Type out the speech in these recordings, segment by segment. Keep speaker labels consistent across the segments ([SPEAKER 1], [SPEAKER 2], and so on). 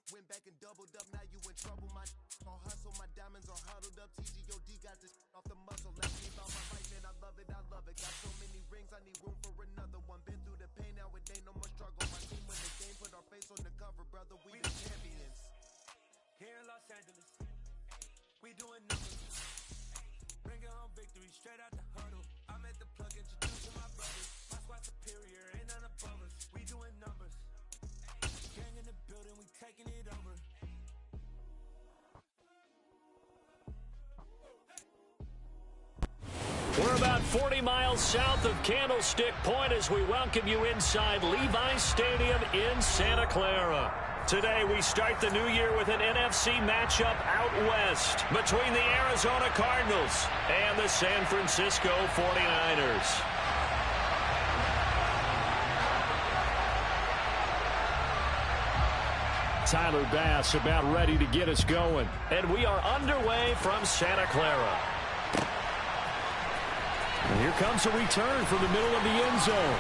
[SPEAKER 1] Went back and doubled up, now you in trouble. My all hustle, my diamonds are huddled up. TGOD got this off the muscle. Let me about my life, man, I love it, I love it. Got so many rings, I need room for another one. Been through the pain, now it ain't no more struggle. My team win the game, put our face on the cover, brother, we the champions.
[SPEAKER 2] Here in Los Angeles, we doing numbers. Bringing home victory straight out the huddle. I'm at the plug, introducing my brothers. My squad superior, ain't none above us. We doing numbers. Gang in the building, we taking it over.
[SPEAKER 3] We're about 40 miles south of Candlestick Point as we welcome you inside Levi's Stadium in Santa Clara. Today we start the new year with an NFC matchup out west between the Arizona Cardinals and the San Francisco 49ers. Tyler Bass about ready to get us going. And we are underway from Santa Clara. And here comes a return from the middle of the end zone.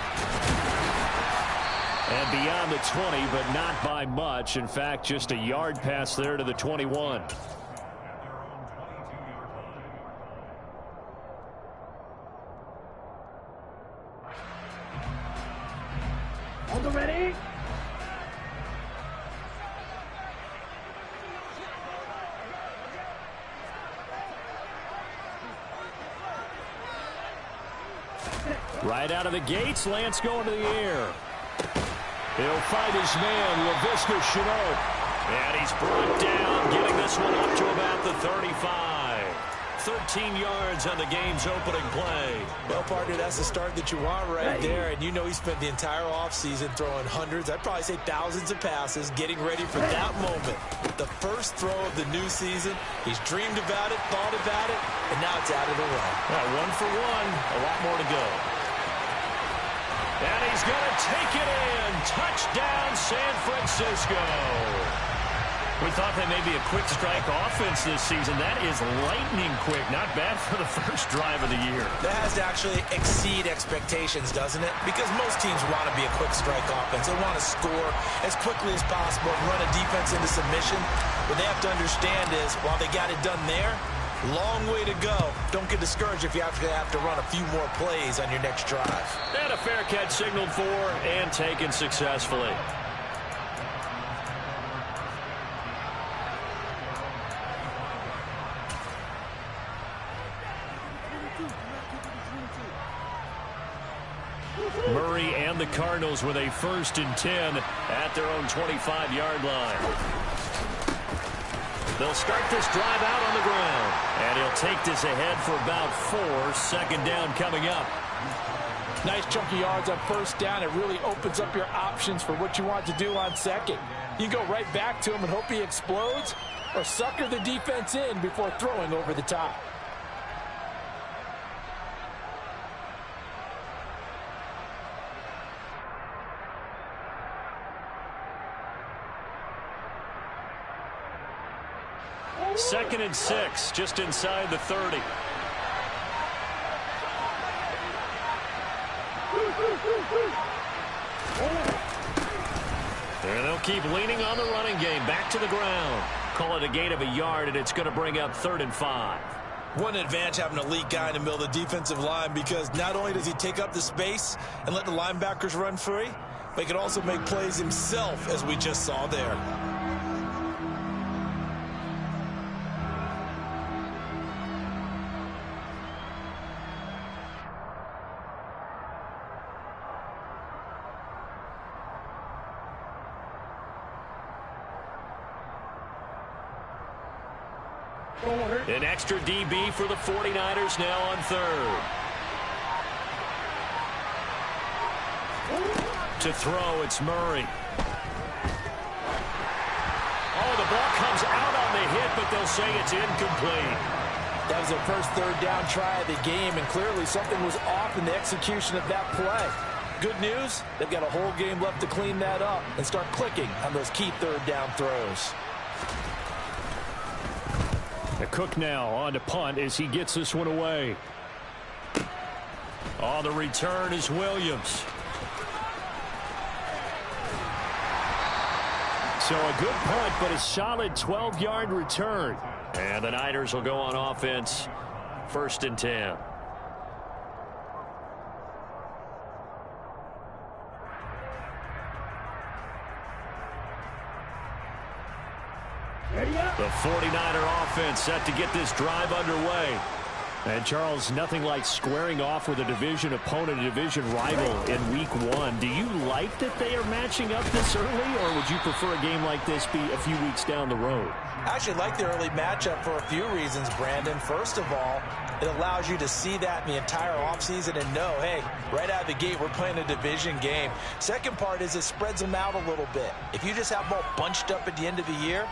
[SPEAKER 3] And beyond the 20, but not by much. In fact, just a yard pass there to the 21.
[SPEAKER 4] On the ready.
[SPEAKER 3] Right out of the gates, Lance going to the air. He'll find his man, LaVisca Chenault. And he's brought down, getting this one up to about the 35. 13 yards on the game's opening play.
[SPEAKER 5] Well, partner, that's the start that you want right there. And you know he spent the entire offseason throwing hundreds, I'd probably say thousands of passes, getting ready for that moment. The first throw of the new season. He's dreamed about it, thought about it, and now it's out of the way.
[SPEAKER 3] One for one, a lot more to go. And he's going to take it in. Touchdown, San Francisco. We thought that may be a quick strike offense this season. That is lightning quick. Not bad for the first drive of the year.
[SPEAKER 5] That has to actually exceed expectations, doesn't it? Because most teams want to be a quick strike offense. They want to score as quickly as possible and run a defense into submission. What they have to understand is, while they got it done there, long way to go. Don't get discouraged if you have to run a few more plays on your next drive.
[SPEAKER 3] And a fair catch signaled for and taken successfully. Murray and the Cardinals with a 1st and 10 at their own 25-yard line. They'll start this drive out on the ground. And he'll take this ahead for about 4. 2nd down coming up.
[SPEAKER 4] Nice chunky yards on 1st down. It really opens up your options for what you want to do on 2nd. You go right back to him and hope he explodes, or sucker the defense in before throwing over the top.
[SPEAKER 3] Second and 6, just inside the 30. And they'll keep leaning on the running game. Back to the ground. Call it a gain of a yard, and it's going to bring up 3rd and 5.
[SPEAKER 5] One advantage having an elite guy in the middle of the defensive line, because not only does he take up the space and let the linebackers run free, but he can also make plays himself, as we just saw there.
[SPEAKER 3] An extra DB for the 49ers now on 3rd. To throw, it's Murray. Oh, the ball comes out on the hit, but they'll say it's incomplete.
[SPEAKER 4] That was their first 3rd down try of the game, and clearly something was off in the execution of that play. Good news, they've got a whole game left to clean that up and start clicking on those key 3rd down throws.
[SPEAKER 3] The Cook now on to punt as he gets this one away. On the return is Williams. So a good punt, but a solid 12-yard return. And the Niners will go on offense, 1st and 10. The 49er offense set to get this drive underway. And, Charles, nothing like squaring off with a division opponent, a division rival in Week 1. Do you like that they are matching up this early, or would you prefer a game like this be a few weeks down the road?
[SPEAKER 5] I actually like the early matchup for a few reasons, Brandon. First of all, it allows you to see that in the entire offseason and know, hey, right out of the gate, we're playing a division game. Second part is it spreads them out a little bit. If you just have them all bunched up at the end of the year,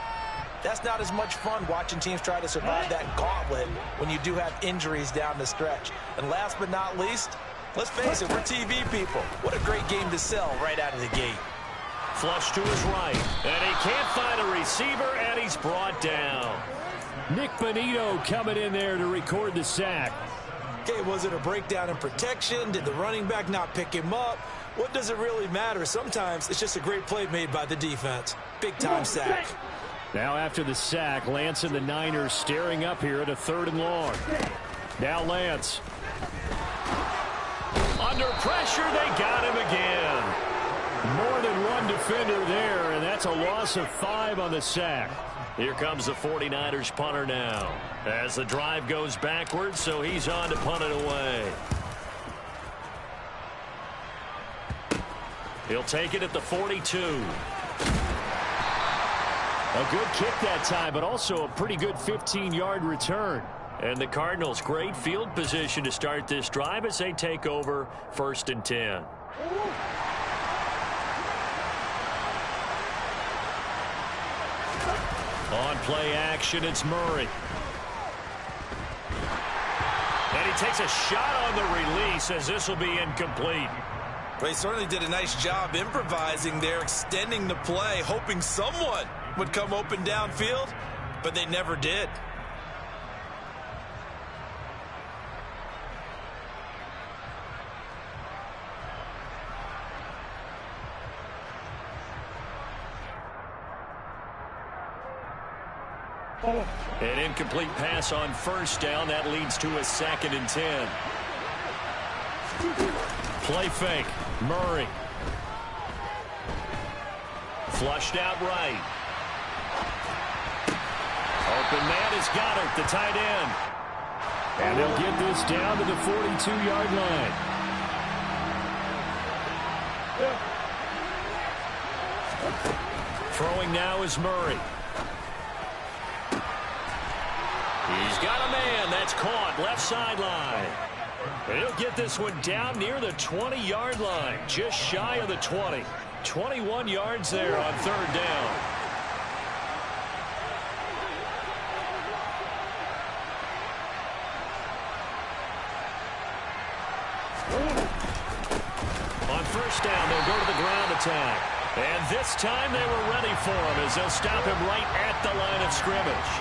[SPEAKER 5] that's not as much fun watching teams try to survive that gauntlet when you do have injuries down the stretch. And last but not least, let's face it, we're TV people. What a great game to sell right out of the gate.
[SPEAKER 3] Flush to his right, and he can't find a receiver, and he's brought down. Nick Bonito coming in there to record the sack.
[SPEAKER 5] Okay, was it a breakdown in protection? Did the running back not pick him up? What does it really matter? Sometimes it's just a great play made by the defense. Big-time sack.
[SPEAKER 3] Now after the sack, Lance and the Niners staring up here at a 3rd and long. Now Lance. Under pressure, they got him again. More than one defender there, and that's a loss of 5 on the sack. Here comes the 49ers punter now. As the drive goes backwards, so he's on to punt it away. He'll take it at the 42. A good kick that time, but also a pretty good 15-yard return. And the Cardinals, great field position to start this drive as they take over 1st and 10. On play action, it's Murray. And he takes a shot on the release as this will be incomplete.
[SPEAKER 5] Well, he certainly did a nice job improvising there, extending the play, hoping someone would come open downfield, but they never did.
[SPEAKER 3] An incomplete pass on 1st down. That leads to a 2nd and 10. Play fake. Murray. Flushed out right. Open man has got it, the tight end. And they'll get this down to the 42-yard line. Throwing now is Murray. He's got a man. That's caught left sideline. And he'll get this one down near the 20-yard line, just shy of the 20. 21 yards there on 3rd down. On 1st down, they'll go to the ground attack. And this time they were ready for him as they'll stop him right at the line of scrimmage.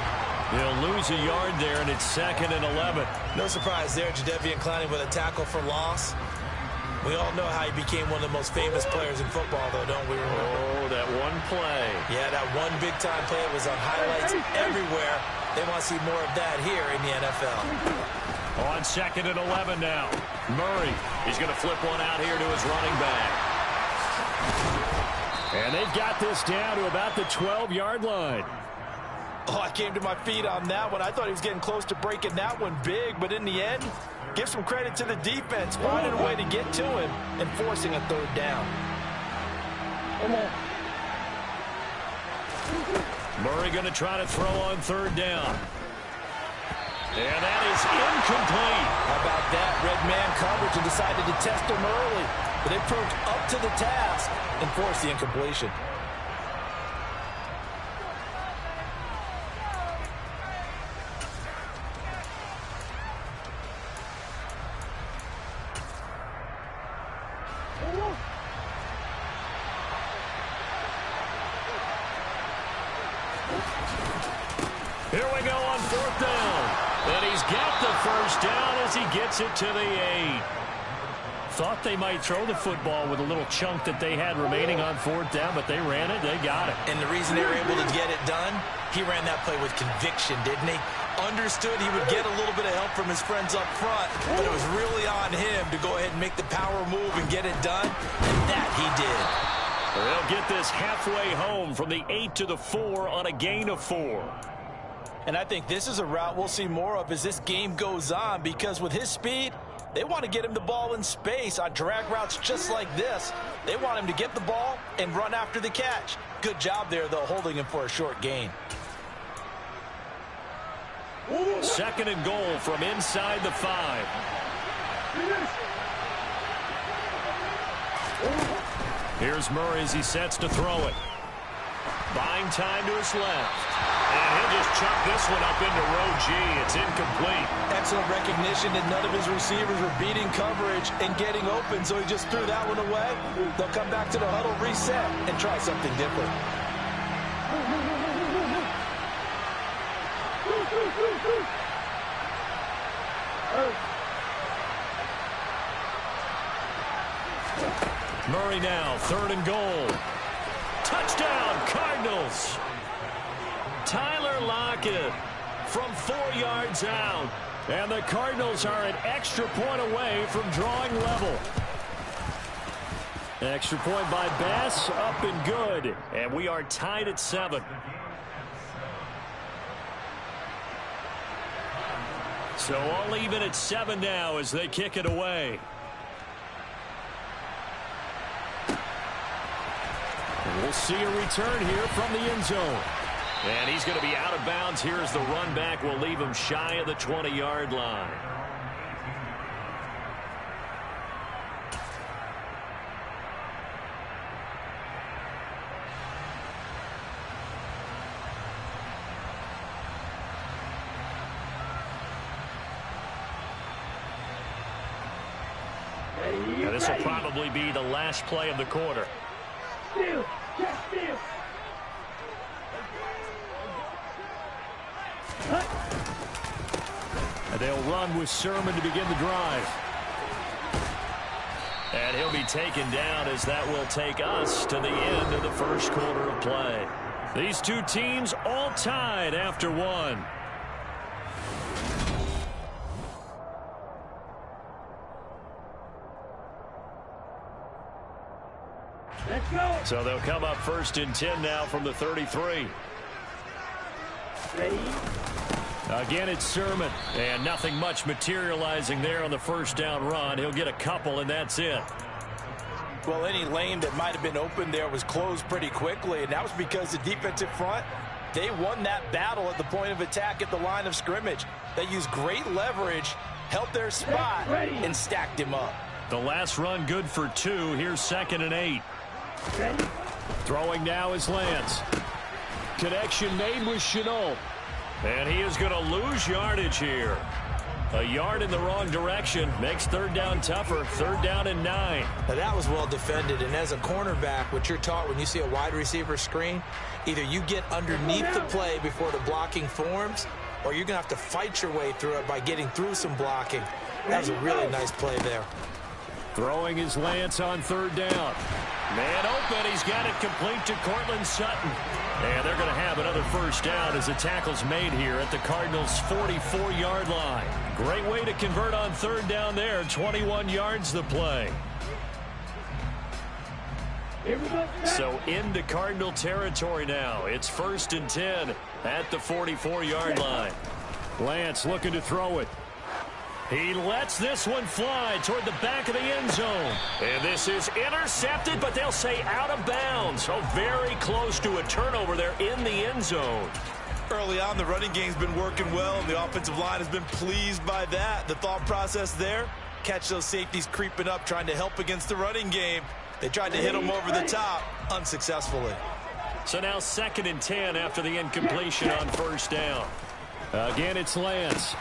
[SPEAKER 3] They'll lose a yard there, and it's 2nd and 11.
[SPEAKER 5] No surprise there, Jadeveon Clowney with a tackle for loss. We all know how he became one of the most famous players in football, though, don't we remember?
[SPEAKER 3] Oh, that one play.
[SPEAKER 5] Yeah, that one big-time play was on highlights everywhere. They want to see more of that here in the NFL.
[SPEAKER 3] On 2nd and 11 now. Murray, he's going to flip one out here to his running back. And they've got this down to about the 12-yard line.
[SPEAKER 5] Oh, I came to my feet on that one. I thought he was getting close to breaking that one big, but in the end, give some credit to the defense, finding a way to get to him and forcing a 3rd down.
[SPEAKER 3] Murray going to try to throw on 3rd down. And that is incomplete.
[SPEAKER 5] How about that? Red man coverage and decided to test him early, but they proved up to the task and forced the incompletion.
[SPEAKER 3] Here we go on 4th down. And he's got the 1st down as he gets it to the 8. Thought they might throw the football with a little chunk that they had remaining on 4th down, but they ran it. They got it.
[SPEAKER 5] And the reason they were able to get it done, he ran that play with conviction, didn't he? Understood he would get a little bit of help from his friends up front, but it was really on him to go ahead and make the power move and get it done, and that he did.
[SPEAKER 3] They'll get this halfway home from the 8 to the 4 on a gain of 4.
[SPEAKER 4] And I think this is a route we'll see more of as this game goes on, because with his speed, they want to get him the ball in space on drag routes just like this. They want him to get the ball and run after the catch. Good job there, though, holding him for a short gain.
[SPEAKER 3] 2nd and goal from inside the 5. Here's Murray as he sets to throw it. Buying time to his left. And he'll just chuck this one up into row G. It's incomplete.
[SPEAKER 4] Excellent recognition that none of his receivers were beating coverage and getting open, so he just threw that one away. They'll come back to the huddle, reset, and try something different.
[SPEAKER 3] Murray now, 3rd and goal. Touchdown, Cardinals. Tyler Lockett from 4 yards out. And the Cardinals are an extra point away from drawing level. Extra point by Bass, up and good. And we are tied at 7. So all even at 7 now as they kick it away. We'll see a return here from the end zone. And he's going to be out of bounds here as the run back will leave him shy of the 20-yard line. Now this will probably be the last play of the quarter. And they'll run with Sermon to begin the drive. And he'll be taken down as that will take us to the end of the first quarter of play. These two teams all tied after 1.
[SPEAKER 6] Let's go.
[SPEAKER 3] So they'll come up 1st and 10 now from the 33.
[SPEAKER 6] Ready?
[SPEAKER 3] Again, it's Sermon. And nothing much materializing there on the 1st down run. He'll get a couple, and that's it.
[SPEAKER 4] Well, any lane that might have been open there was closed pretty quickly, and that was because the defensive front, they won that battle at the point of attack at the line of scrimmage. They used great leverage, held their spot, and stacked him up.
[SPEAKER 3] The last run good for 2. Here's 2nd and 8.
[SPEAKER 6] Ready?
[SPEAKER 3] Throwing now is Lance. Connection made with Chenault. And he is going to lose yardage here. A yard in the wrong direction makes 3rd down tougher. 3rd down and 9.
[SPEAKER 5] Now that was well defended, and as a cornerback, what you're taught when you see a wide receiver screen, either you get underneath the play before the blocking forms, or you're going to have to fight your way through it by getting through some blocking. That was a really nice play there.
[SPEAKER 3] Throwing his Lance on 3rd down. Man open. He's got it complete to Cortland Sutton. And they're going to have another 1st down as the tackle's made here at the Cardinals' 44-yard line. Great way to convert on 3rd down there. 21 yards the play.
[SPEAKER 6] Here we go.
[SPEAKER 3] So into Cardinal territory now. It's 1st and 10 at the 44-yard line. Lance looking to throw it. He lets this one fly toward the back of the end zone. And this is intercepted, but they'll say out of bounds. So very close to a turnover there in the end zone.
[SPEAKER 5] Early on, the running game's been working well, and the offensive line has been pleased by that. The thought process there, catch those safeties creeping up, trying to help against the running game. They tried to hit them over the top, unsuccessfully.
[SPEAKER 3] So now 2nd and 10 after the incompletion on 1st down. Again, it's Lance.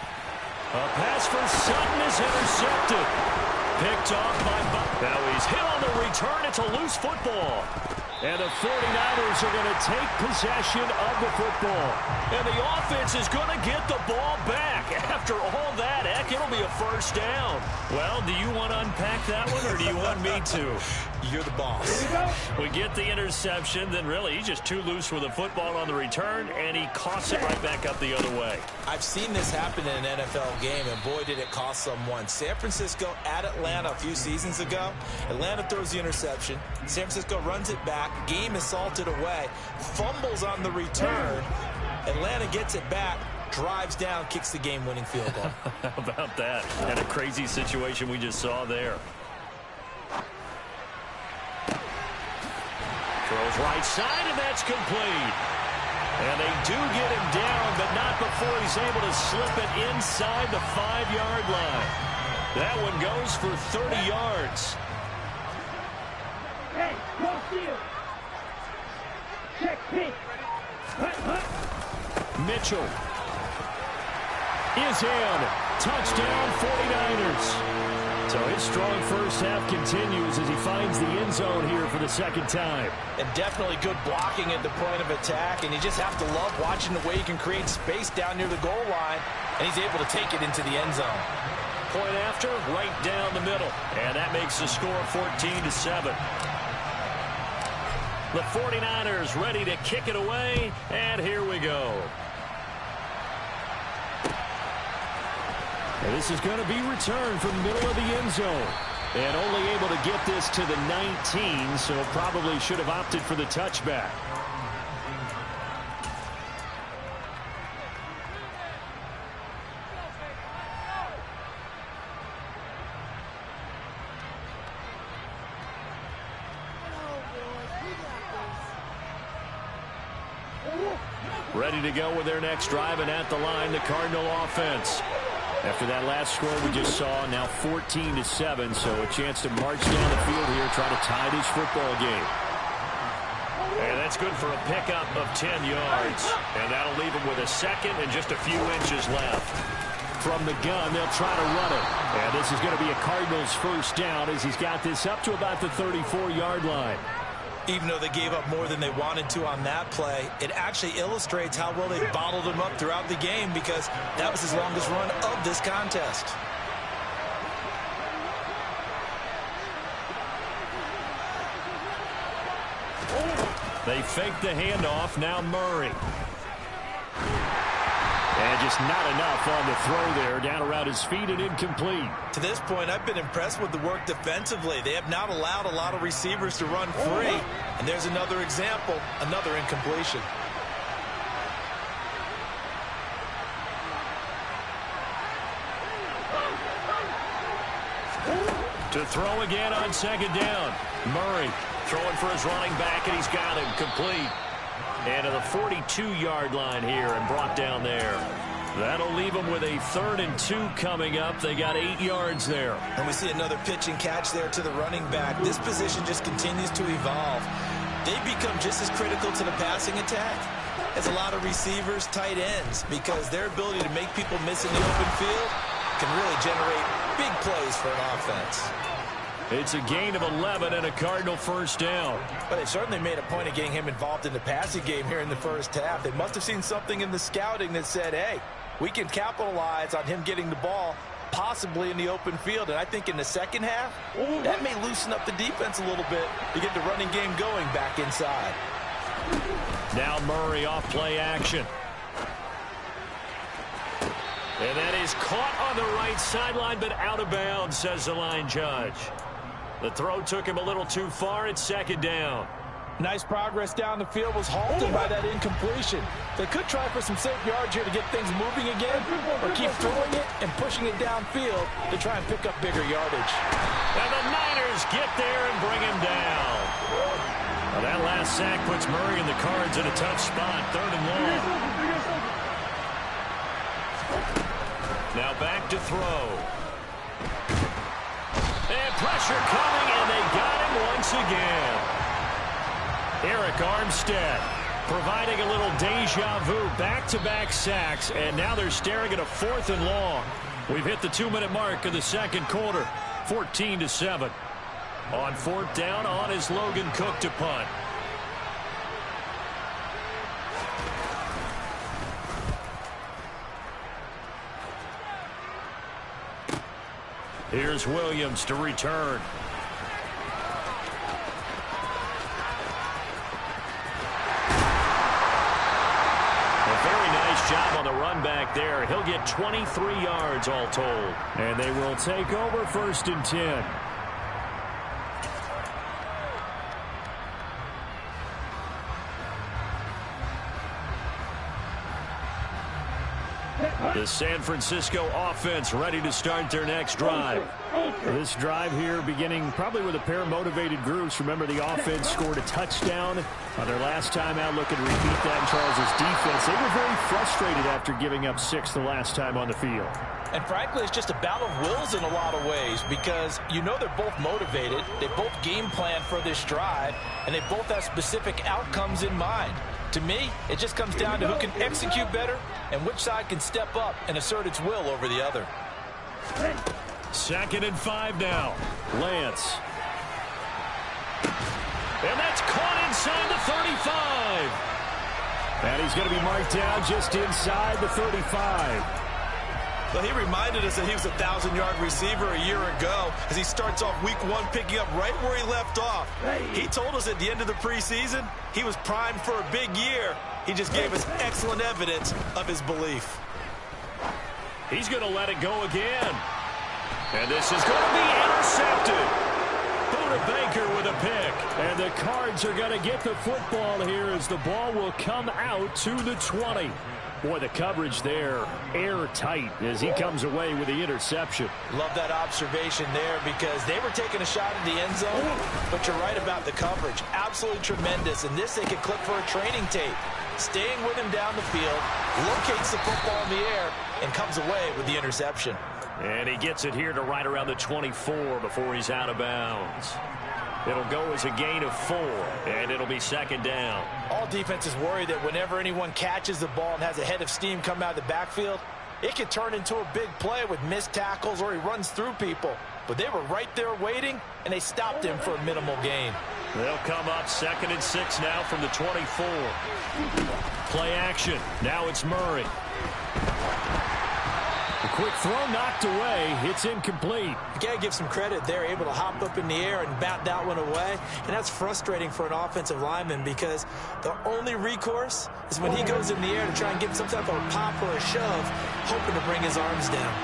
[SPEAKER 3] A pass for Sutton is intercepted. Picked off by Buck. Now he's hit on the return. It's a loose football. And the 49ers are going to take possession of the football. And the offense is going to get the ball back. After all that, heck, it'll be a first down. Well, do you want to unpack that one, or do you want me to?
[SPEAKER 5] You're the boss.
[SPEAKER 3] We get the interception, then really he's just too loose with the football on the return, and he coughs it right back up the other way.
[SPEAKER 5] I've seen this happen in an NFL game, and boy, did it cost someone. San Francisco at Atlanta a few seasons ago. Atlanta throws the interception. San Francisco runs it back. Game is salted away. Fumbles on the return. Atlanta gets it back. Drives down, kicks the game-winning field goal.
[SPEAKER 3] How about that? And a crazy situation we just saw there. Throws right side, and that's complete. And they do get him down, but not before he's able to slip it inside the 5-yard line. That one goes for 30 yards.
[SPEAKER 6] Hey, cross field. Check pitch.
[SPEAKER 3] Mitchell is in. Touchdown, 49ers. So his strong first half continues as he finds the end zone here for the second time.
[SPEAKER 5] And definitely good blocking at the point of attack, and you just have to love watching the way he can create space down near the goal line, and he's able to take it into the end zone.
[SPEAKER 3] Point after, right down the middle, and that makes the score 14-7. The 49ers ready to kick it away, and here we go. And this is going to be returned from the middle of the end zone. And only able to get this to the 19, so probably should have opted for the touchback. Ready to go with their next drive, and at the line, the Cardinal offense. After that last score we just saw, now 14-7, so a chance to march down the field here, try to tie this football game. And that's good for a pickup of 10 yards. And that'll leave him with a second and just a few inches left. From the gun, they'll try to run it. And this is going to be a Cardinals first down as he's got this up to about the 34-yard line.
[SPEAKER 5] Even though they gave up more than they wanted to on that play, it actually illustrates how well they bottled him up throughout the game, because that was his longest run of this contest.
[SPEAKER 3] They fake the handoff. Now Murray. And just not enough on the throw there. Down around his feet and incomplete.
[SPEAKER 5] To this point, I've been impressed with the work defensively. They have not allowed a lot of receivers to run free. And there's another example, another incompletion.
[SPEAKER 3] To throw again on second down. Murray throwing for his running back, and he's got him complete. And to the 42-yard line here and brought down there. That'll leave them with a 3rd and 2 coming up. They got 8 yards there.
[SPEAKER 5] And we see another pitch and catch there to the running back. This position just continues to evolve. They become just as critical to the passing attack as a lot of receivers, tight ends, because their ability to make people miss in the open field can really generate big plays for an offense.
[SPEAKER 3] It's a gain of 11 and a Cardinal first down.
[SPEAKER 5] But they certainly made a point of getting him involved in the passing game here in the first half. They must have seen something in the scouting that said, hey, we can capitalize on him getting the ball possibly in the open field. And I think in the second half, that may loosen up the defense a little bit to get the running game going back inside.
[SPEAKER 3] Now Murray off play action. And that is caught on the right sideline, but out of bounds, says the line judge. The throw took him a little too far. It's second down.
[SPEAKER 4] Nice progress down the field, was halted by that incompletion. They could try for some safe yards here to get things moving again, or keep throwing it and pushing it downfield to try and pick up bigger yardage.
[SPEAKER 3] And the Niners get there and bring him down. Well, that last sack puts Murray and the Cards in a tough spot, 3rd and long. Now back to throw. And pressure coming, and they got him once again. Eric Armstead providing a little deja vu, back-to-back sacks, and now they're staring at a 4th and long. We've hit the 2-minute mark of the second quarter, 14-7. On 4th down, on is Logan Cook to punt. Here's Williams to return. A very nice job on the run back there. He'll get 23 yards all told. And they will take over 1st and 10. The San Francisco offense ready to start their next drive. This drive here beginning probably with a pair of motivated groups. Remember, the offense scored a touchdown on their last time out. Looking to repeat that in Charles' defense. They were very frustrated after giving up 6 the last time on the field.
[SPEAKER 5] And frankly, it's just a battle of wills in a lot of ways because you know they're both motivated. They both game plan for this drive, and they both have specific outcomes in mind. To me, it just comes down to who can execute better and which side can step up and assert its will over the other.
[SPEAKER 3] 2nd and 5 now. Lance. And that's caught inside the 35. And he's going to be marked down just inside the 35.
[SPEAKER 5] Well, he reminded us that he was a 1,000-yard receiver a year ago as he starts off week 1 picking up right where he left off. He told us at the end of the preseason he was primed for a big year. He just gave us excellent evidence of his belief.
[SPEAKER 3] He's going to let it go again. And this is going to be intercepted. Buda Baker with a pick. And the Cards are going to get the football here as the ball will come out to the 20. Boy, the coverage there, airtight as he comes away with the interception.
[SPEAKER 5] Love that observation there because they were taking a shot at the end zone, but you're right about the coverage. Absolutely tremendous. And this they could clip for a training tape. Staying with him down the field, locates the football in the air, and comes away with the interception.
[SPEAKER 3] And he gets it here to right around the 24 before he's out of bounds. It'll go as a gain of 4, and it'll be 2nd down.
[SPEAKER 5] All defenses worry that whenever anyone catches the ball and has a head of steam come out of the backfield, it can turn into a big play with missed tackles or he runs through people. But they were right there waiting, and they stopped him for a minimal gain.
[SPEAKER 3] They'll come up 2nd and 6 now from the 24. Play action. Now it's Murray. A quick throw knocked away. It's incomplete.
[SPEAKER 5] You got to give some credit. They're able to hop up in the air and bat that one away. And that's frustrating for an offensive lineman because the only recourse is when he goes in the air to try and get some type of a pop or a shove, hoping to bring his arms down.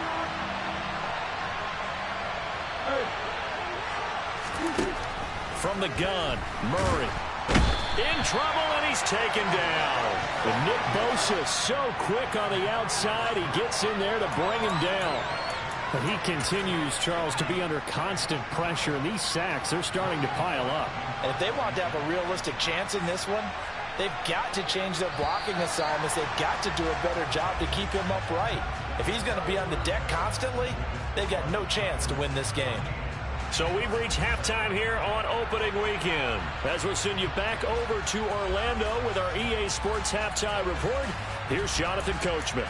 [SPEAKER 3] From the gun, Murray. In trouble, and he's taken down. And Nick Bosa so quick on the outside. He gets in there to bring him down. But he continues, Charles, to be under constant pressure. And these sacks, they're starting to pile up.
[SPEAKER 5] And if they want to have a realistic chance in this one, they've got to change their blocking assignments. They've got to do a better job to keep him upright. If he's going to be on the deck constantly, they've got no chance to win this game.
[SPEAKER 3] So we've reached halftime here on opening weekend. As we'll send you back over to Orlando with our EA Sports Halftime Report, here's Jonathan Coachman.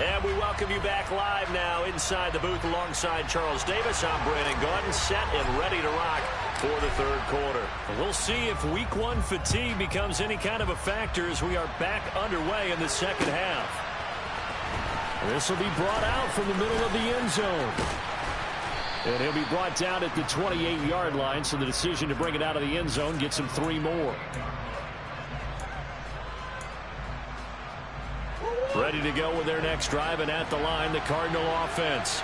[SPEAKER 3] And we welcome you back live now inside the booth alongside Charles Davis. I'm Brandon Gaudin, set and ready to rock for the 3rd quarter. We'll see if week 1 fatigue becomes any kind of a factor as we are back underway in the 2nd half. This will be brought out from the middle of the end zone. And he'll be brought down at the 28-yard line, so the decision to bring it out of the end zone gets him 3 more. Ready to go with their next drive, and at the line, the Cardinal offense.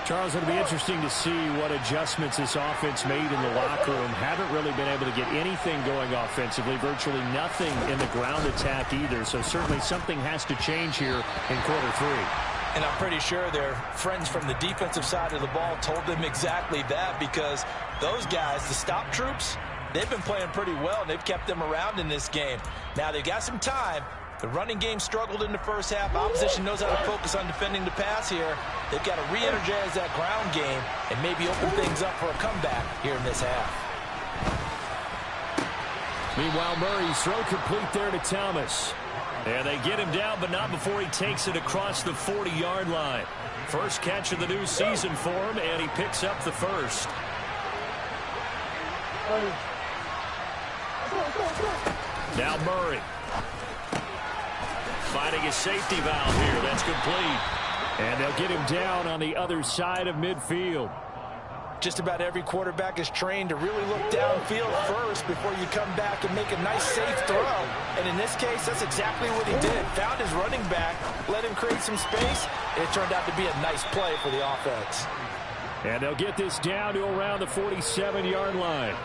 [SPEAKER 3] Charles, it'll be interesting to see what adjustments this offense made in the locker room. Haven't really been able to get anything going offensively, virtually nothing in the ground attack either. So certainly something has to change here in quarter 3.
[SPEAKER 5] And I'm pretty sure their friends from the defensive side of the ball told them exactly that because those guys, the stop troops, they've been playing pretty well, and they've kept them around in this game. Now, they've got some time. The running game struggled in the first half. Opposition knows how to focus on defending the pass here. They've got to re-energize that ground game and maybe open things up for a comeback here in this half.
[SPEAKER 3] Meanwhile, Murray's throw complete there to Thomas. And they get him down, but not before he takes it across the 40-yard line. First catch of the new season for him, and he picks up the first. Now Murray. Finding a safety valve here. That's complete. And they'll get him down on the other side of midfield.
[SPEAKER 5] Just about every quarterback is trained to really look downfield first before you come back and make a nice, safe throw. And in this case, that's exactly what he did. Found his running back, let him create some space, and it turned out to be a nice play for the offense.
[SPEAKER 3] And they'll get this down to around the 47-yard line.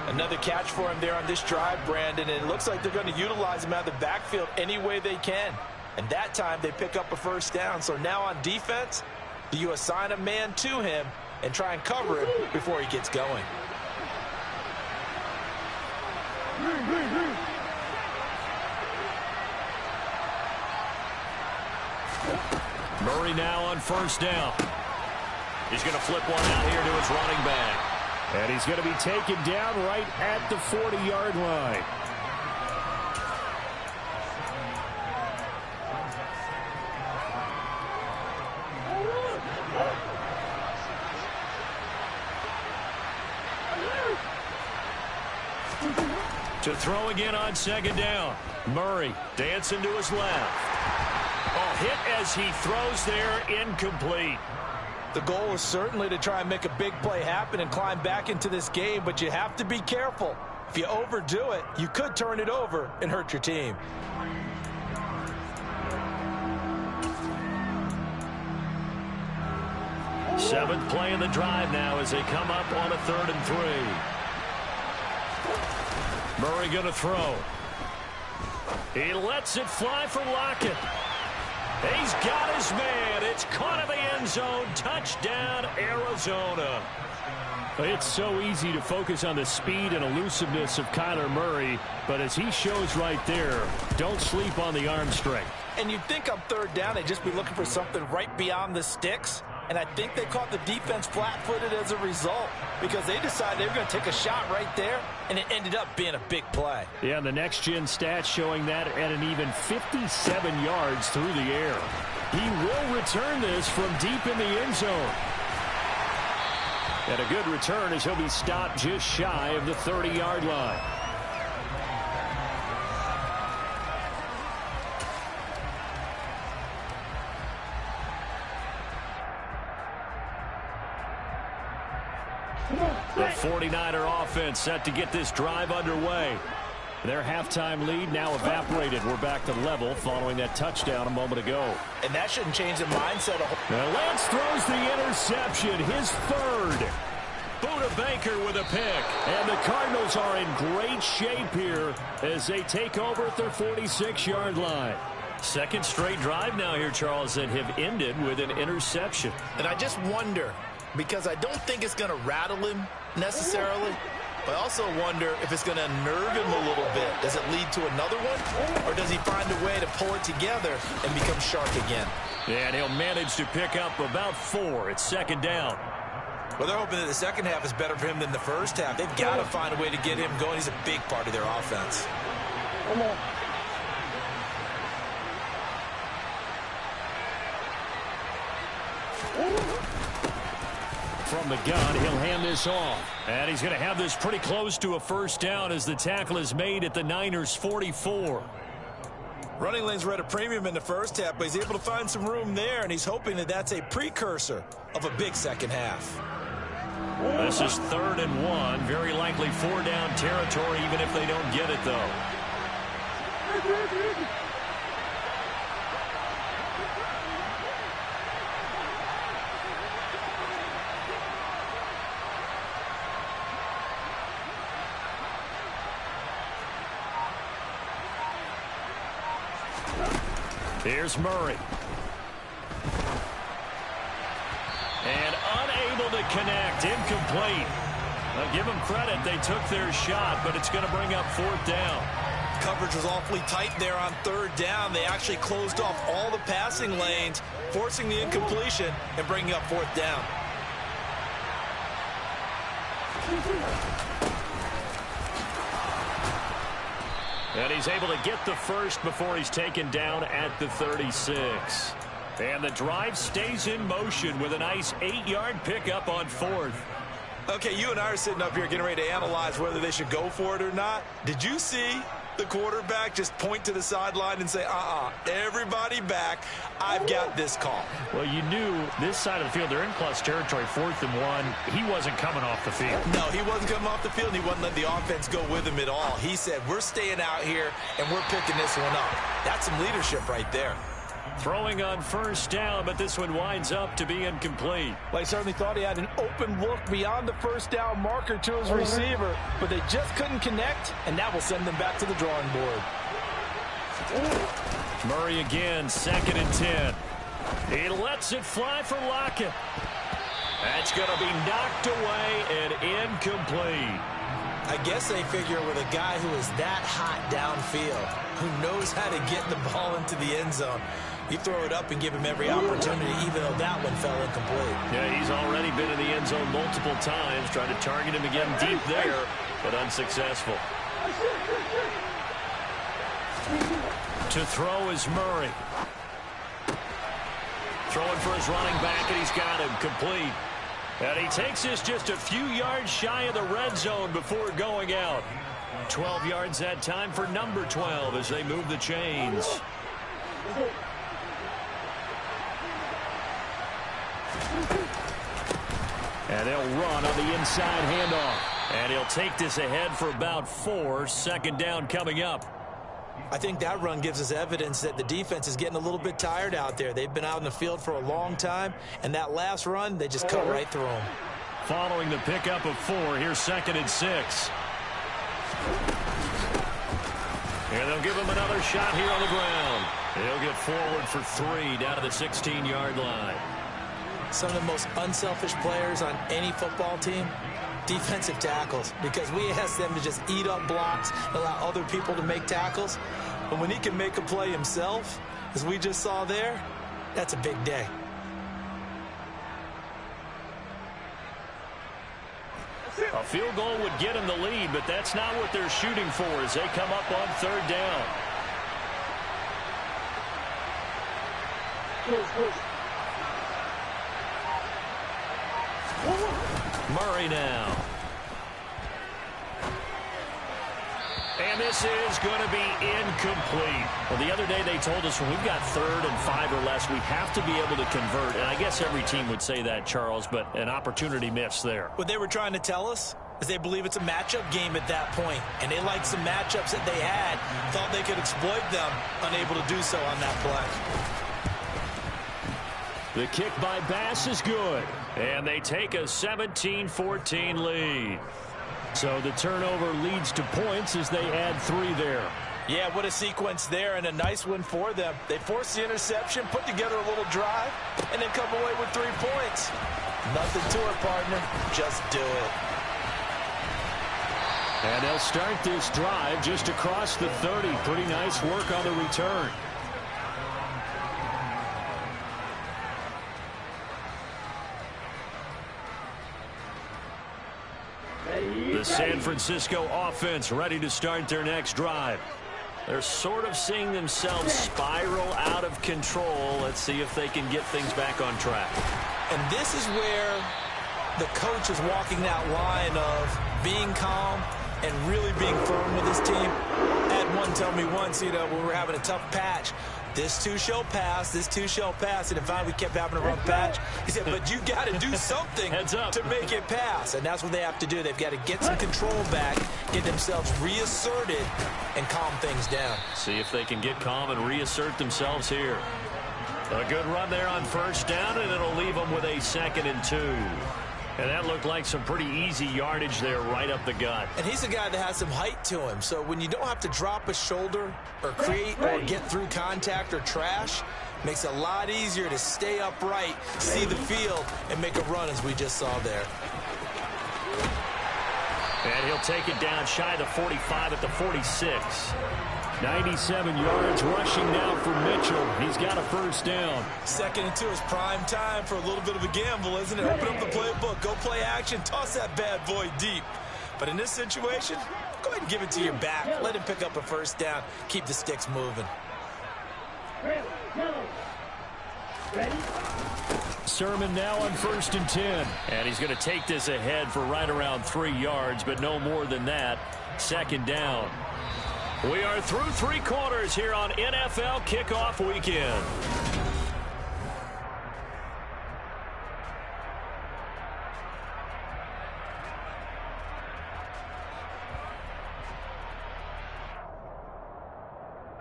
[SPEAKER 5] Another catch for him there on this drive, Brandon, and it looks like they're going to utilize him out of the backfield any way they can. And that time, they pick up a first down. So now on defense, do you assign a man to him and try and cover him before he gets going?
[SPEAKER 3] Murray now on first down. He's going to flip one out here to his running back. And he's going to be taken down right at the 40-yard line. To throw again on second down. Murray dancing to his left. Oh, hit as he throws there, incomplete.
[SPEAKER 5] The goal is certainly to try and make a big play happen and climb back into this game, but you have to be careful. If you overdo it, you could turn it over and hurt your team.
[SPEAKER 3] Seventh play of the drive now as they come up on a 3rd and 3. Murray going to throw. He lets it fly for Lockett. He's got his man. It's caught in the end zone. Touchdown, Arizona. It's so easy to focus on the speed and elusiveness of Kyler Murray, but as he shows right there, don't sleep on the arm strength.
[SPEAKER 5] And you'd think on 3rd down they'd just be looking for something right beyond the sticks. And I think they caught the defense flat-footed as a result because they decided they were going to take a shot right there, and it ended up being a big play.
[SPEAKER 3] Yeah, and the next-gen stats showing that at an even 57 yards through the air. He will return this from deep in the end zone. And a good return as he'll be stopped just shy of the 30-yard line. The 49er offense set to get this drive underway. Their halftime lead now evaporated. We're back to level following that touchdown a moment ago.
[SPEAKER 5] And that shouldn't change the mindset.
[SPEAKER 3] Now Lance throws the interception, his 3rd. Buda Baker with a pick. And the Cardinals are in great shape here as they take over at their 46-yard line. Second straight drive now here, Charles, that have ended with an interception.
[SPEAKER 5] And I just wonder, because I don't think it's going to rattle him necessarily, but I also wonder if it's going to unnerve him a little bit. Does it lead to another one, or does he find a way to pull it together and become sharp again?
[SPEAKER 3] And he'll manage to pick up about 4. It's 2nd down.
[SPEAKER 5] Well, they're hoping that the second half is better for him than the first half. They've got to find a way to get him going. He's a big part of their offense.
[SPEAKER 6] Come on.
[SPEAKER 3] From the gun, he'll hand this off. And he's going to have this pretty close to a first down as the tackle is made at the Niners' 44.
[SPEAKER 5] Running lanes were at a premium in the first half, but he's able to find some room there, and he's hoping that that's a precursor of a big second half.
[SPEAKER 3] This is 3rd and 1. Very likely 4-down territory, even if they don't get it, though. Here's Murray. And unable to connect. Incomplete. I'll give them credit. They took their shot, but it's going to bring up 4th down.
[SPEAKER 5] Coverage was awfully tight there on 3rd down. They actually closed off all the passing lanes, forcing the incompletion and bringing up 4th down.
[SPEAKER 3] And he's able to get the first before he's taken down at the 36. And the drive stays in motion with a nice 8-yard pickup on 4th.
[SPEAKER 5] Okay, you and I are sitting up here getting ready to analyze whether they should go for it or not. Did you see the quarterback just point to the sideline and say, everybody back, I've got this call?
[SPEAKER 3] Well, you knew this side of the field, they're in plus territory, 4th and 1. He wasn't coming off the field.
[SPEAKER 5] No, he wasn't coming off the field, and he wasn't letting the offense go with him at all. He said, we're staying out here, and we're picking this one up. That's some leadership right there.
[SPEAKER 3] Throwing on 1st down, but this one winds up to be incomplete.
[SPEAKER 4] Well, he certainly thought he had an open look beyond the 1st down marker to his receiver, but they just couldn't connect, and that will send them back to the drawing board.
[SPEAKER 3] Murray again, 2nd and 10. He lets it fly for Lockett. That's going to be knocked away and incomplete.
[SPEAKER 5] I guess they figure with a guy who is that hot downfield, who knows how to get the ball into the end zone, you throw it up and give him every opportunity, even though that one fell incomplete.
[SPEAKER 3] Yeah, he's already been in the end zone multiple times, trying to target him again deep there, but unsuccessful. To throw is Murray. Throwing for his running back, and he's got him complete. And he takes this just a few yards shy of the red zone before going out. 12 yards that time for number 12 as they move the chains. And they'll run on the inside handoff. And he'll take this ahead for about 4. 2nd down coming up.
[SPEAKER 5] I think that run gives us evidence that the defense is getting a little bit tired out there. They've been out in the field for a long time, and that last run, they just cut right through them.
[SPEAKER 3] Following the pickup of 4, here's 2nd and 6. And they'll give him another shot here on the ground. He'll get forward for 3 down to the 16-yard line.
[SPEAKER 5] Some of the most unselfish players on any football team, defensive tackles, because we ask them to just eat up blocks, allow other people to make tackles. But when he can make a play himself, as we just saw there, that's a big day.
[SPEAKER 3] A field goal would get him the lead, but that's not what they're shooting for as they come up on 3rd down. Murray now. And this is going to be incomplete. Well, the other day they told us when we've got 3rd and 5 or less, we have to be able to convert. And I guess every team would say that, Charles, but an opportunity missed there.
[SPEAKER 5] What they were trying to tell us is they believe it's a matchup game at that point. And they liked some matchups that they had, thought they could exploit them, unable to do so on that play.
[SPEAKER 3] The kick by Bass is good. And they take a 17-14 lead. So the turnover leads to points as they add 3 there.
[SPEAKER 5] Yeah, what a sequence there, and a nice one for them. They force the interception, put together a little drive, and then come away with 3 points. Nothing to it, partner. Just do it.
[SPEAKER 3] And they'll start this drive just across the 30. Pretty nice work on the return. The San Francisco offense ready to start their next drive. They're sort of seeing themselves spiral out of control. Let's see if they can get things back on track.
[SPEAKER 5] And this is where the coach is walking that line of being calm and really being firm with his team. I had one tell me once, when we were having a tough patch, this too shall pass, this too shall pass. And finally we kept having a rough patch. He said, but you got to do something to make it pass. And that's what they have to do. They've got to get some control back, get themselves reasserted, and calm things down.
[SPEAKER 3] See if they can get calm and reassert themselves here. A good run there on 1st down, and it'll leave them with a 2nd and 2. And that looked like some pretty easy yardage there right up the gut.
[SPEAKER 5] And he's a guy that has some height to him. So when you don't have to drop a shoulder or create or get through contact or trash, makes it a lot easier to stay upright, see the field, and make a run as we just saw there.
[SPEAKER 3] And he'll take it down shy of the 45 at the 46. 97 yards rushing now for Mitchell. He's got a 1st down.
[SPEAKER 5] 2nd and 2 is prime time for a little bit of a gamble, isn't it? Open up the playbook, go play action, toss that bad boy deep. But in this situation, go ahead and give it to your back. Let him pick up a 1st down. Keep the sticks moving.
[SPEAKER 6] Ready?
[SPEAKER 3] Sermon now on 1st and 10. And he's going to take this ahead for right around 3 yards, but no more than that. 2nd down. We are through 3 quarters here on NFL Kickoff Weekend.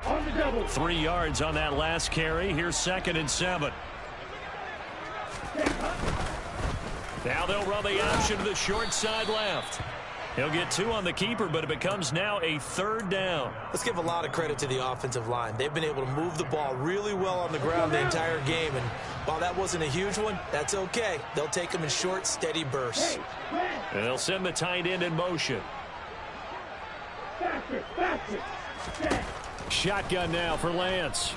[SPEAKER 6] On the double.
[SPEAKER 3] 3 yards on that last carry. Here's 2nd and 7. Now they'll run the option to the short side left. He'll get 2 on the keeper, but it becomes now a 3rd down.
[SPEAKER 5] Let's give a lot of credit to the offensive line. They've been able to move the ball really well on the ground the entire game, and while that wasn't a huge one, that's okay. They'll take them in short, steady bursts.
[SPEAKER 3] And they'll send the tight end in motion.
[SPEAKER 6] Faster.
[SPEAKER 3] Shotgun now for Lance.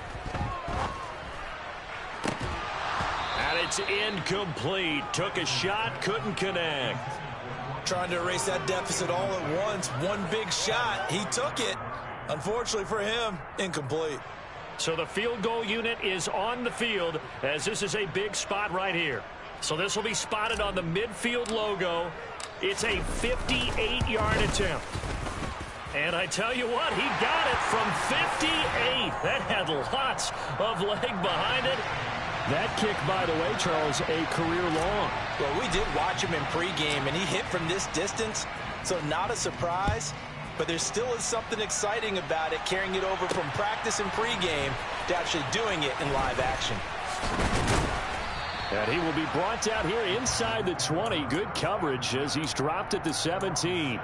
[SPEAKER 3] And it's incomplete. Took a shot, couldn't connect.
[SPEAKER 5] Trying to erase that deficit all at once. One big shot. He took it. Unfortunately for him, incomplete.
[SPEAKER 3] So the field goal unit is on the field as this is a big spot right here. So this will be spotted on the midfield logo. It's a 58-yard attempt. And I tell you what, he got it from 58. That had lots of leg behind it. That kick, by the way, Charles, a career long.
[SPEAKER 5] Well, we did watch him in pregame, and he hit from this distance, so not a surprise. But there still is something exciting about it, carrying it over from practice and pregame to actually doing it in live action.
[SPEAKER 3] And he will be brought down here inside the 20. Good coverage as he's dropped at the 17.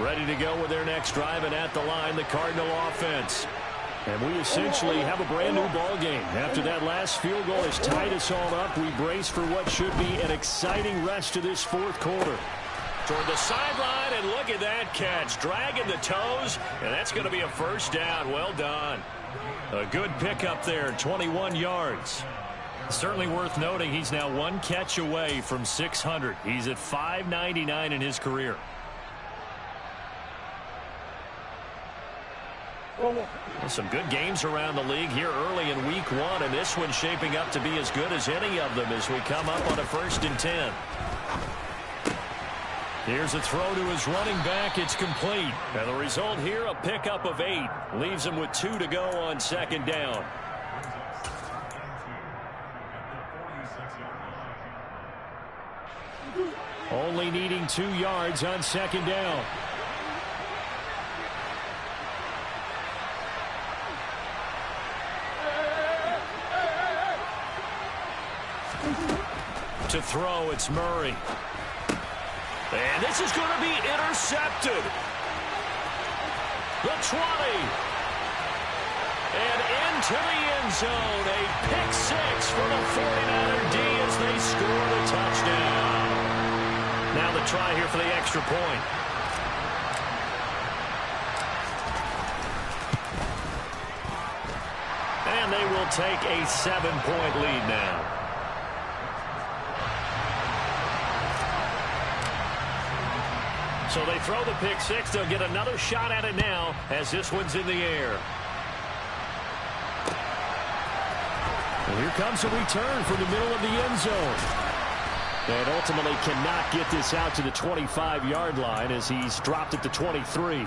[SPEAKER 3] Ready to go with their next drive, and at the line, the Cardinal offense. And we essentially have a brand-new ball game. After that last field goal has tied us all up, we brace for what should be an exciting rest of this 4th quarter. Toward the sideline, and look at that catch. Dragging the toes, and that's going to be a 1st down. Well done. A good pickup there, 21 yards. Certainly worth noting he's now 1 catch away from 600. He's at 599 in his career. Some good games around the league here early in week 1, and this one's shaping up to be as good as any of them as we come up on a 1st and 10. Here's a throw to his running back. It's complete. And the result here, a pickup of 8. Leaves him with 2 to go on 2nd down. Only needing 2 yards on 2nd down. To throw, it's Murray. And this is going to be intercepted. The 20. And into the end zone. A pick 6 for the 49er D as they score the touchdown. Now the try here for the extra point. And they will take a 7-point lead now. So they throw the pick 6. They'll get another shot at it now as this one's in the air. And here comes a return from the middle of the end zone. And ultimately cannot get this out to the 25-yard line as he's dropped at the 23.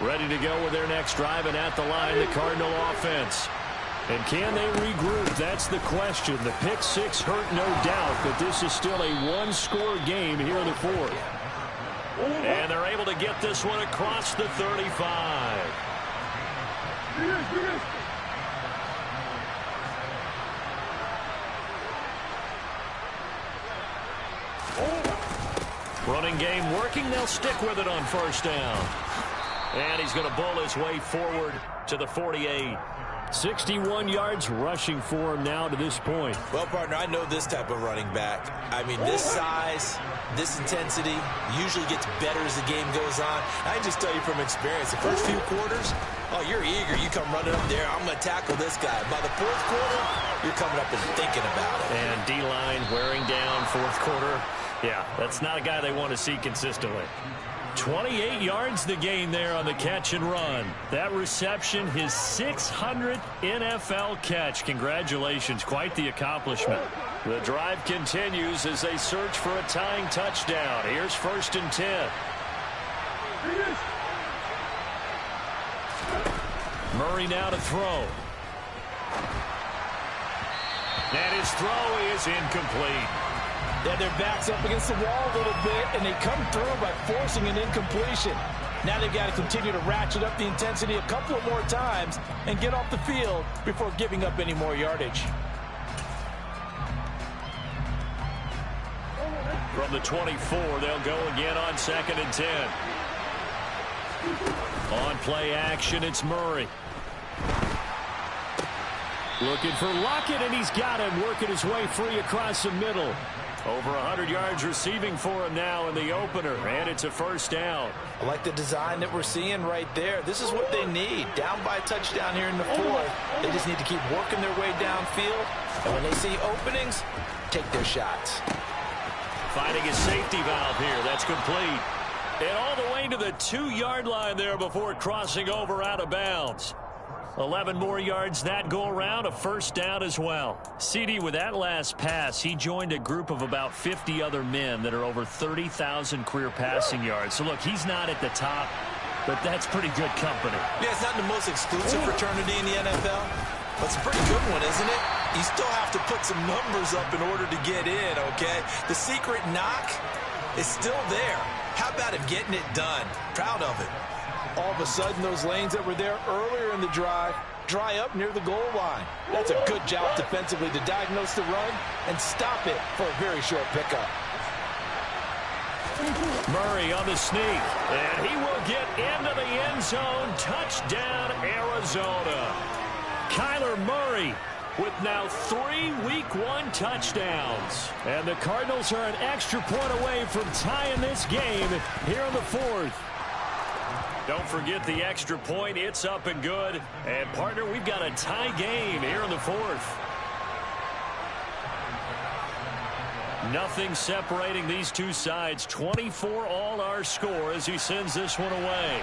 [SPEAKER 3] Ready to go with their next drive, and at the line, the Cardinal offense. And can they regroup? That's the question. The pick 6 hurt, no doubt, but this is still a 1-score game here in the 4th. And they're able to get this one across the 35. Running game working. They'll stick with it on 1st down. And he's going to bull his way forward to the 48. 61 yards rushing for him now to this point.
[SPEAKER 5] Well, partner, I know this type of running back. I mean, this size, this intensity usually gets better as the game goes on. I can just tell you from experience, the first few quarters, oh, you're eager. You come running up there, I'm going to tackle this guy. By the 4th quarter, you're coming up and thinking about it.
[SPEAKER 3] And D-line wearing down 4th quarter. Yeah, that's not a guy they want to see consistently. 28 yards the gain there on the catch and run. That reception, his 600th NFL catch. Congratulations, quite the accomplishment. The drive continues as they search for a tying touchdown. Here's 1st and 10. Murray now to throw. And his throw is incomplete.
[SPEAKER 4] Yeah, their back's up against the wall a little bit, and they come through by forcing an incompletion. Now they've got to continue to ratchet up the intensity a couple of more times and get off the field before giving up any more yardage.
[SPEAKER 3] From the 24, they'll go again on 2nd and 10. On play action, it's Murray. Looking for Lockett, and he's got him, working his way free across the middle. Over 100 yards receiving for him now in the opener, and it's a 1st down.
[SPEAKER 5] I like the design that we're seeing right there. This is what they need. Down by a touchdown here in the 4th. They just need to keep working their way downfield, and when they see openings, take their shots.
[SPEAKER 3] Finding his safety valve here. That's complete. And all the way to the 2-yard line there before crossing over out of bounds. 11 more yards that go around, a 1st down as well. CD, with that last pass, he joined a group of about 50 other men that are over 30,000 career passing yards. So, look, he's not at the top, but that's pretty good company.
[SPEAKER 5] Yeah, it's not the most exclusive fraternity in the NFL, but it's a pretty good one, isn't it? You still have to put some numbers up in order to get in, okay? The secret knock is still there. How about him getting it done? Proud of it.
[SPEAKER 4] All of a sudden, those lanes that were there earlier in the drive dry up near the goal line. That's a good job defensively to diagnose the run and stop it for a very short pickup.
[SPEAKER 3] Murray on the sneak, and he will get into the end zone. Touchdown, Arizona. Kyler Murray with now 3 Week 1 touchdowns. And the Cardinals are an extra point away from tying this game here in the 4th. Don't forget the extra point. It's up and good. And, partner, we've got a tie game here in the 4th. Nothing separating these two sides. 24 all our score as he sends this one away.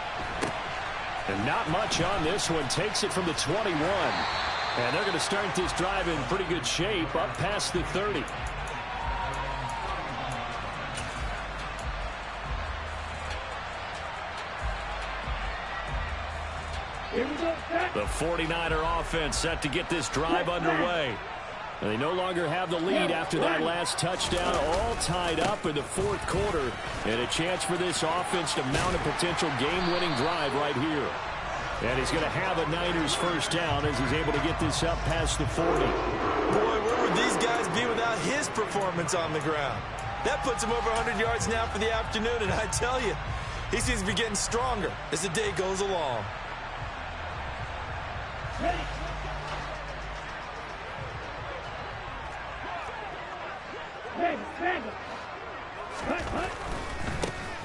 [SPEAKER 3] And not much on this one. Takes it from the 21. And they're going to start this drive in pretty good shape up past the 30. The 49er offense set to get this drive underway. And they no longer have the lead after that last touchdown, all tied up in the 4th quarter. And a chance for this offense to mount a potential game-winning drive right here. And he's going to have a Niners 1st down as he's able to get this up past the 40.
[SPEAKER 5] Boy, where would these guys be without his performance on the ground? That puts him over 100 yards now for the afternoon, and I tell you, he seems to be getting stronger as the day goes along.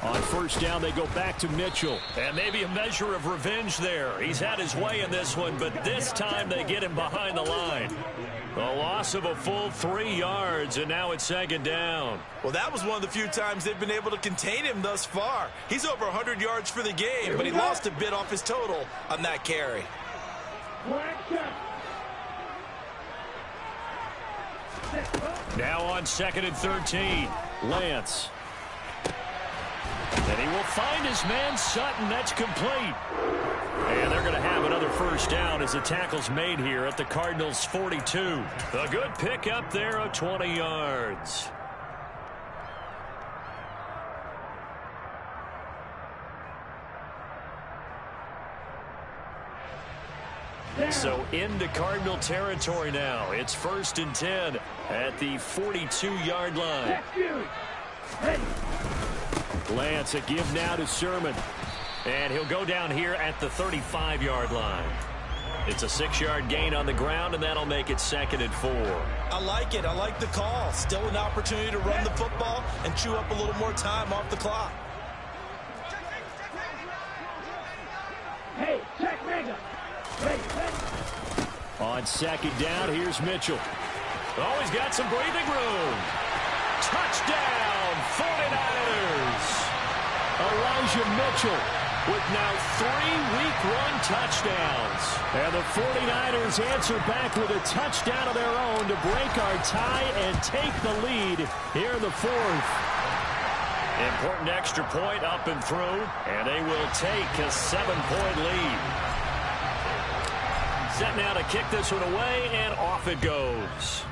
[SPEAKER 3] On 1st down, they go back to Mitchell. And maybe a measure of revenge there. He's had his way in this one, but this time they get him behind the line. The loss of a full 3 yards, and now it's 2nd down.
[SPEAKER 5] Well, that was one of the few times they've been able to contain him thus far. He's over 100 yards for the game, but he lost a bit off his total on that carry.
[SPEAKER 3] Now on 2nd and 13, Lance. And he will find his man Sutton. That's complete. And they're going to have another 1st down as the tackle's made here at the Cardinals' 42. A good pickup there of 20 yards. So into Cardinal territory now. It's 1st and 10 at the 42-yard line. Lance, a give now to Sherman. And he'll go down here at the 35-yard line. It's a 6-yard gain on the ground, and that'll make it 2nd and 4.
[SPEAKER 5] I like it. I like the call. Still an opportunity to run the football and chew up a little more time off the clock.
[SPEAKER 6] Hey, check Mega.
[SPEAKER 3] On 2nd down, here's Mitchell. Oh, he's got some breathing room. Touchdown, Elijah Mitchell with now 3 Week 1 touchdowns. And the 49ers answer back with a touchdown of their own to break our tie and take the lead here in the 4th. Important extra point up and through, and they will take a 7-point lead. Set now to kick this one away, and off it goes.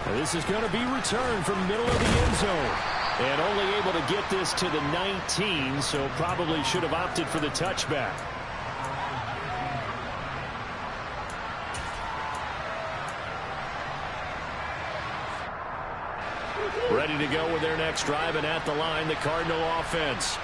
[SPEAKER 3] And this is going to be returned from the middle of the end zone. And only able to get this to the 19, so probably should have opted for the touchback. Ready to go with their next drive, and at the line, the Cardinal offense.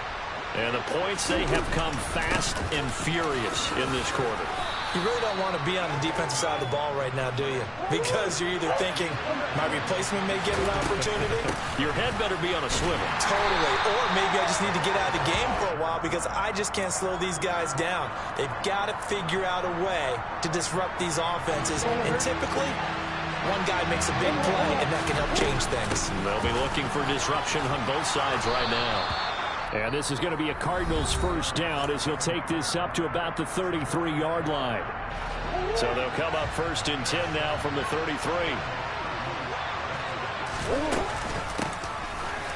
[SPEAKER 3] And the points, they have come fast and furious in this quarter.
[SPEAKER 5] You really don't want to be on the defensive side of the ball right now, do you? Because you're either thinking, my replacement may get an opportunity.
[SPEAKER 3] Your head better be on a swivel.
[SPEAKER 5] Totally. Or maybe I just need to get out of the game for a while because I just can't slow these guys down. They've got to figure out a way to disrupt these offenses. And typically, one guy makes a big play, and that can help change things.
[SPEAKER 3] They'll be looking for disruption on both sides right now. And this is going to be a Cardinals first down as he'll take this up to about the 33-yard line. So they'll come up 1st and 10 now from the 33.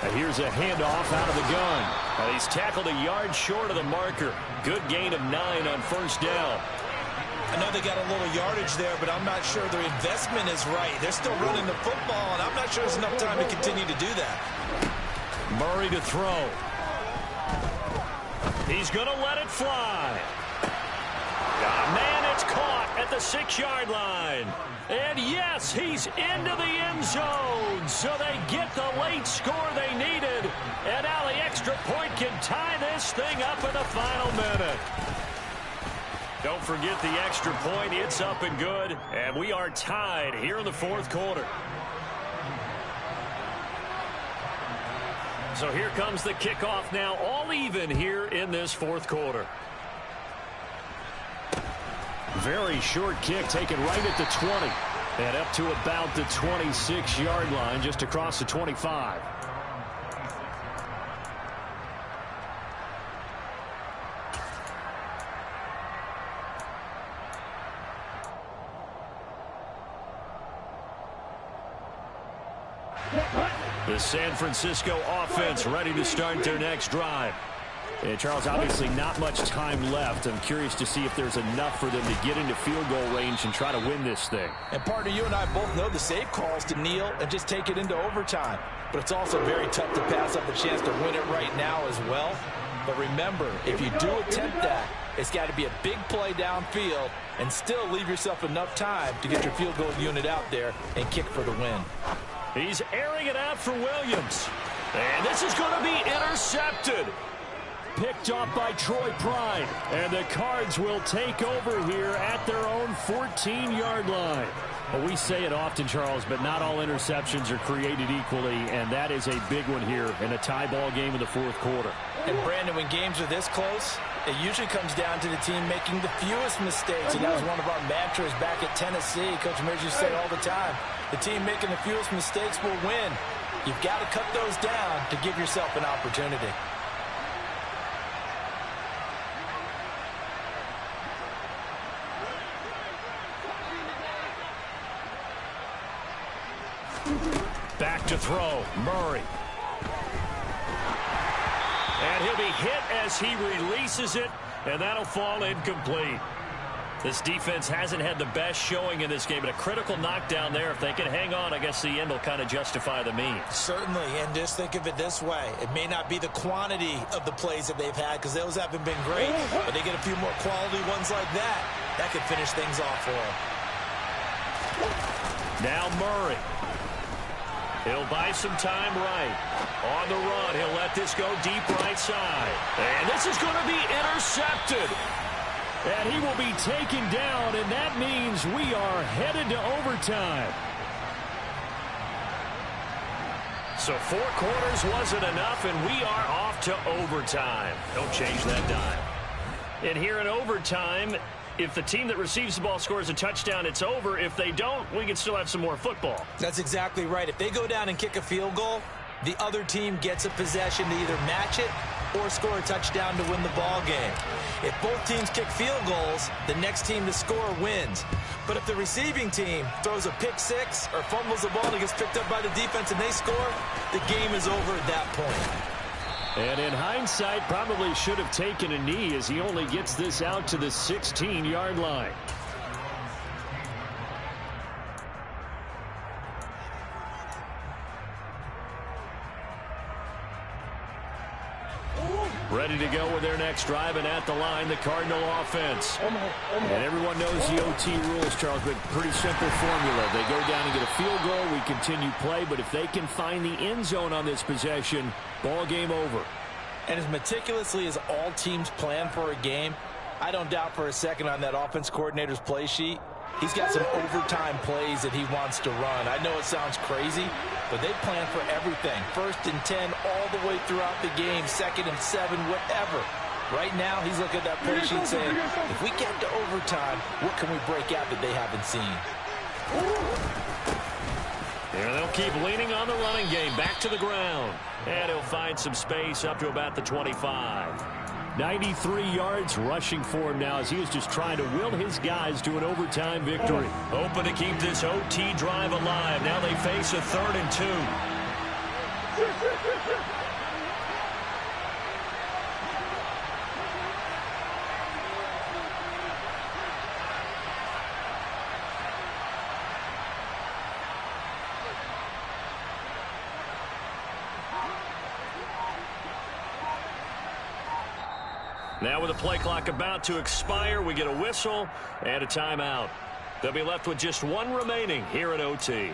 [SPEAKER 3] And here's a handoff out of the gun. He's tackled a yard short of the marker. Good gain of 9 on 1st down.
[SPEAKER 5] I know they got a little yardage there, but I'm not sure their investment is right. They're still running the football, and I'm not sure there's enough time to continue to do that.
[SPEAKER 3] Murray to throw. He's going to let it fly. Man, it's caught at the 6-yard line. And yes, he's into the end zone. So they get the late score they needed. And now the extra point can tie this thing up in the final minute. Don't forget the extra point. It's up and good. And we are tied here in the 4th quarter. So here comes the kickoff now, all even here in this 4th quarter. Very short kick taken right at the 20. And up to about the 26-yard line, just across the 25. The San Francisco offense ready to start their next drive. And Charles, obviously not much time left. I'm curious to see if there's enough for them to get into field goal range and try to win this thing.
[SPEAKER 5] And partner, you and I both know the safe calls to kneel and just take it into overtime. But it's also very tough to pass up the chance to win it right now as well. But remember, if you do attempt that, it's got to be a big play downfield and still leave yourself enough time to get your field goal unit out there and kick for the win.
[SPEAKER 3] He's airing it out for Williams. And this is going to be intercepted. Picked off by Troy Pride. And the Cards will take over here at their own 14-yard line. Well, we say it often, Charles, but not all interceptions are created equally, and that is a big one here in a tie ball game in the 4th quarter.
[SPEAKER 5] And, Brandon, when games are this close, it usually comes down to the team making the fewest mistakes, and that was one of our mantras back at Tennessee. Coach Mears used to say all the time, the team making the fewest mistakes will win. You've got to cut those down to give yourself an opportunity.
[SPEAKER 3] Back to throw, Murray. And he'll be hit as he releases it, and that'll fall incomplete. This defense hasn't had the best showing in this game, but a critical knockdown there. If they can hang on, I guess the end will kind of justify the means.
[SPEAKER 5] Certainly, and just think of it this way. It may not be the quantity of the plays that they've had, because those haven't been great, but they get a few more quality ones like that. That could finish things off for them.
[SPEAKER 3] Now Murray. He'll buy some time right. On the run, he'll let this go deep right side. And this is going to be intercepted. And he will be taken down, and that means we are headed to overtime. So 4 quarters wasn't enough, and we are off to overtime. Don't change that dime. And here in overtime, If the team that receives the ball scores a touchdown, it's over. If they don't, we can still have some more football.
[SPEAKER 5] That's exactly right. If they go down and kick a field goal, the other team gets a possession to either match it or score a touchdown to win the ball game. If both teams kick field goals, the next team to score wins. But if the receiving team throws a pick six or fumbles the ball and it gets picked up by the defense and they score, the game is over at that point.
[SPEAKER 3] And in hindsight, probably should have taken a knee as he only gets this out to the 16-yard line. Ready to go with their next drive, and at the line, the Cardinal offense. And everyone knows the OT rules, Charles, but pretty simple formula. They go down and get a field goal, we continue play, but if they can find the end zone on this possession, ball game over.
[SPEAKER 5] And as meticulously as all teams plan for a game, I don't doubt for a second on that offense coordinator's play sheet, he's got some overtime plays that he wants to run. I know it sounds crazy, but they plan for everything. 1st and 10 all the way throughout the game, 2nd and 7, whatever. Right now, he's looking at that play sheet saying, if we get to overtime, what can we break out that they haven't seen?
[SPEAKER 3] Here they'll keep leaning on the running game. Back to the ground. And he'll find some space up to about the 25. 93 yards rushing for him now as he is just trying to will his guys to an overtime victory. Open to keep this OT drive alive. Now they face a 3rd and 2. Now with the play clock about to expire, we get a whistle and a timeout. They'll be left with just one remaining here at OT.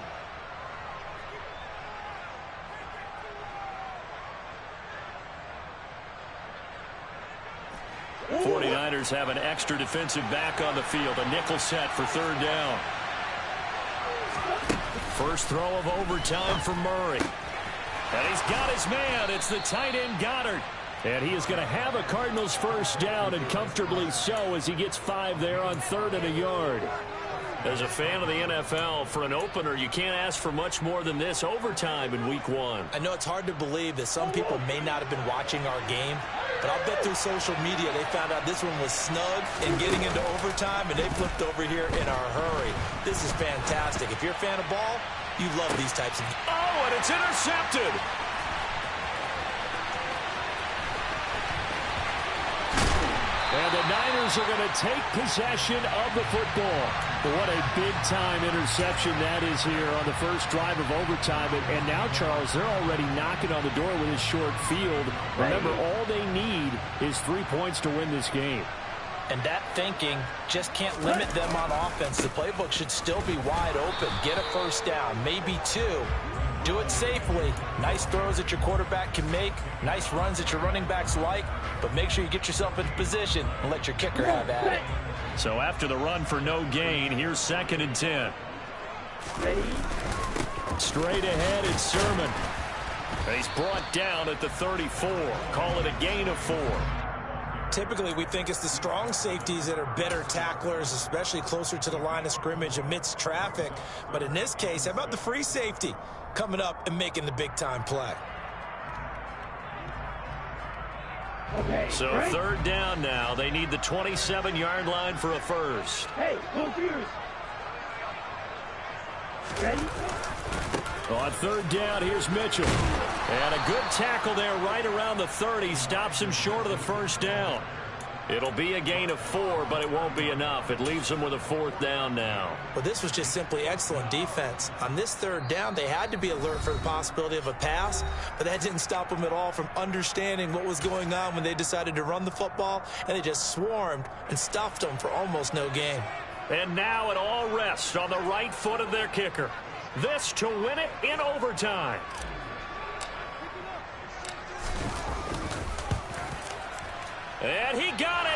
[SPEAKER 3] '49ers have an extra defensive back on the field. A nickel set for 3rd down. First throw of overtime for Murray. And he's got his man. It's the tight end Goddard. And he is going to have a Cardinals first down, and comfortably so, as he gets 5 there on 3rd and a yard. As a fan of the NFL, for an opener, you can't ask for much more than this overtime in Week 1.
[SPEAKER 5] I know it's hard to believe that some people may not have been watching our game, but I'll bet through social media they found out this one was snug and getting into overtime, and they flipped over here in a hurry. This is fantastic. If you're a fan of ball, you love these types of...
[SPEAKER 3] Oh, and it's intercepted! And the Niners are going to take possession of the football. But what a big-time interception that is here on the first drive of overtime. And now, Charles, they're already knocking on the door with this short field. Remember, all they need is 3 points to win this game.
[SPEAKER 5] And that thinking just can't limit them on offense. The playbook should still be wide open. Get a first down, maybe 2. Do it safely. Nice throws that your quarterback can make. Nice runs that your running backs like. But make sure you get yourself into position and let your kicker have at it.
[SPEAKER 3] So after the run for no gain, here's 2nd and 10. Straight ahead, it's Sermon. He's brought down at the 34. Call it a gain of 4.
[SPEAKER 5] Typically, we think it's the strong safeties that are better tacklers, especially closer to the line of scrimmage amidst traffic. But in this case, how about the free safety coming up and making the big-time play?
[SPEAKER 3] So 3rd down now. They need the 27-yard line for a first.
[SPEAKER 6] Hey, go Bears. Ready?
[SPEAKER 3] On 3rd down, here's Mitchell. And a good tackle there right around the 30. Stops him short of the first down. It'll be a gain of 4, but it won't be enough. It leaves them with a 4th down now.
[SPEAKER 5] Well, this was just simply excellent defense. On this 3rd down, they had to be alert for the possibility of a pass, but that didn't stop them at all from understanding what was going on when they decided to run the football, and they just swarmed and stuffed them for almost no gain.
[SPEAKER 3] And now it all rests on the right foot of their kicker. This to win it in overtime. And he got it.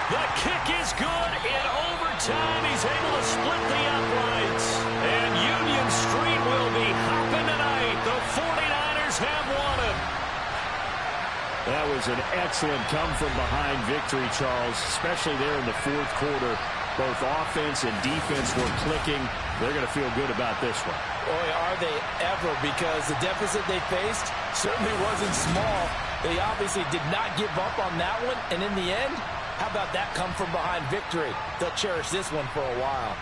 [SPEAKER 3] The kick is good in overtime. He's able to split the uprights. And Union Street will be hopping tonight. The 49ers have won it. That was was an excellent come-from-behind victory, Charles, especially there in the fourth quarter. Both offense and defense were clicking. They're going to feel good about this one.
[SPEAKER 5] Boy, are they ever, because the deficit they faced certainly wasn't small. They obviously did not give up on that one, and in the end, how about that come-from-behind victory? They'll cherish this one for a while.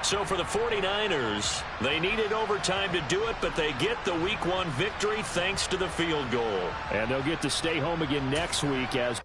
[SPEAKER 3] So for the 49ers, they needed overtime to do it, but they get the Week 1 victory thanks to the field goal. And they'll get to stay home again next week as